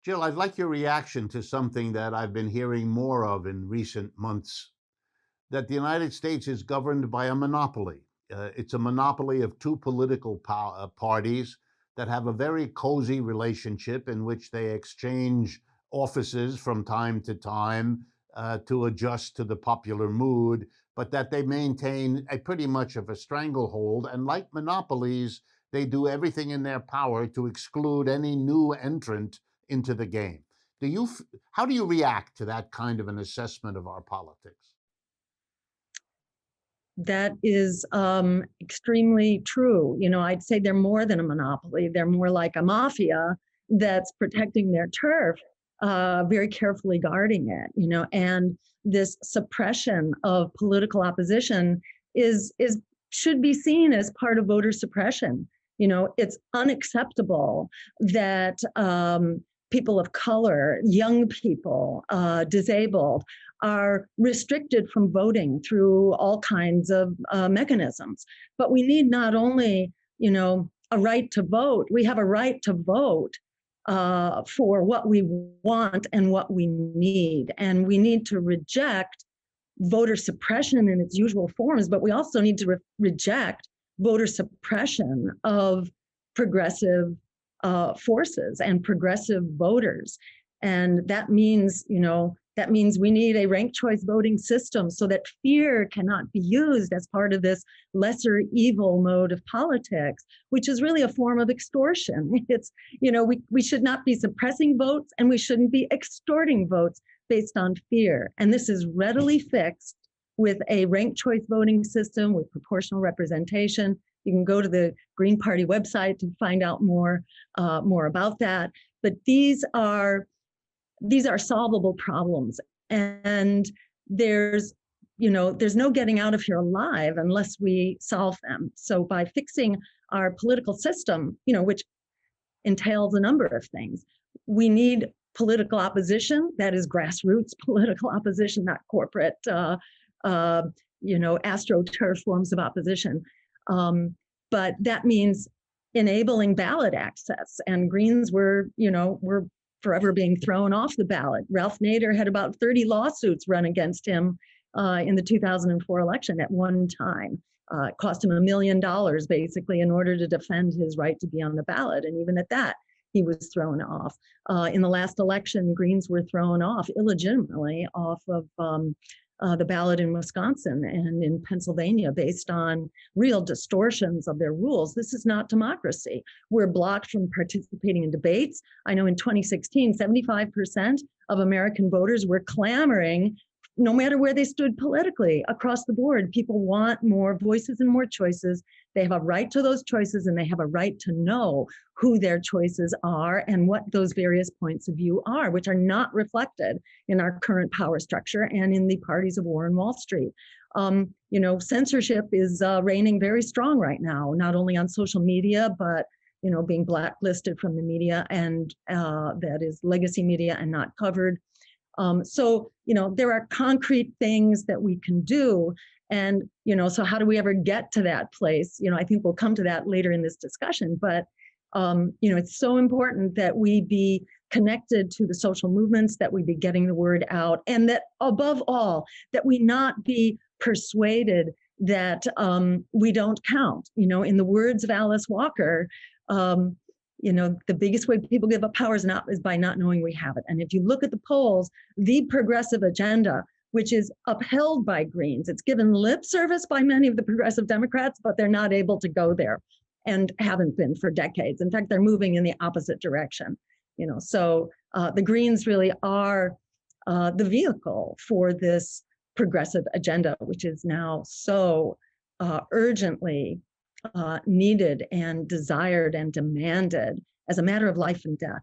Jill, I'd like your reaction to something that I've been hearing more of in recent months, that the United States is governed by a monopoly. It's a monopoly of two political parties that have a very cozy relationship in which they exchange offices from time to time to adjust to the popular mood, but that they maintain a pretty much of a stranglehold. And like monopolies, they do everything in their power to exclude any new entrant into the game. How do you react to that kind of an assessment of our politics? That is extremely true. I'd say they're more than a monopoly. They're more like a mafia that's protecting their turf, very carefully guarding it, and this suppression of political opposition should be seen as part of voter suppression. It's unacceptable that people of color, young people, disabled, are restricted from voting through all kinds of mechanisms. But we need not only, a right to vote, we have a right to vote for what we want and what we need. And we need to reject voter suppression in its usual forms, but we also need to reject voter suppression of progressive forces and progressive voters. And that means, we need a ranked choice voting system so that fear cannot be used as part of this lesser evil mode of politics, which is really a form of extortion. It's, we should not be suppressing votes and we shouldn't be extorting votes based on fear. And this is readily fixed with a ranked choice voting system with proportional representation. You can go to the Green Party website to find out more about that. But these are solvable problems, and there's no getting out of here alive unless we solve them. So by fixing our political system, which entails a number of things, we need political opposition that is grassroots political opposition, not corporate, astroturf forms of opposition. But that means enabling ballot access, and Greens were forever being thrown off the ballot. Ralph Nader had about 30 lawsuits run against him in the 2004 election at one time. It cost him $1 million basically in order to defend his right to be on the ballot. And even at that, he was thrown off. In the last election, Greens were thrown off illegitimately off of the ballot in Wisconsin and in Pennsylvania based on real distortions of their rules. This is not democracy. We're blocked from participating in debates. I know in 2016, 75% of American voters were clamoring, no matter where they stood politically, across the board. People want more voices and more choices. They have a right to those choices, and they have a right to know who their choices are and what those various points of view are, which are not reflected in our current power structure and in the parties of war and Wall Street. Censorship is reigning very strong right now, not only on social media, but being blacklisted from the media, and that is legacy media and not covered. So there are concrete things that we can do. And, so how do we ever get to that place? I think we'll come to that later in this discussion, but, it's so important that we be connected to the social movements, that we be getting the word out, and that above all, that we not be persuaded that we don't count. In the words of Alice Walker, the biggest way people give up power is by not knowing we have it. And if you look at the polls, the progressive agenda, which is upheld by Greens, it's given lip service by many of the progressive Democrats, but they're not able to go there and haven't been for decades. In fact, they're moving in the opposite direction. So the Greens really are the vehicle for this progressive agenda, which is now so urgently needed and desired and demanded as a matter of life and death.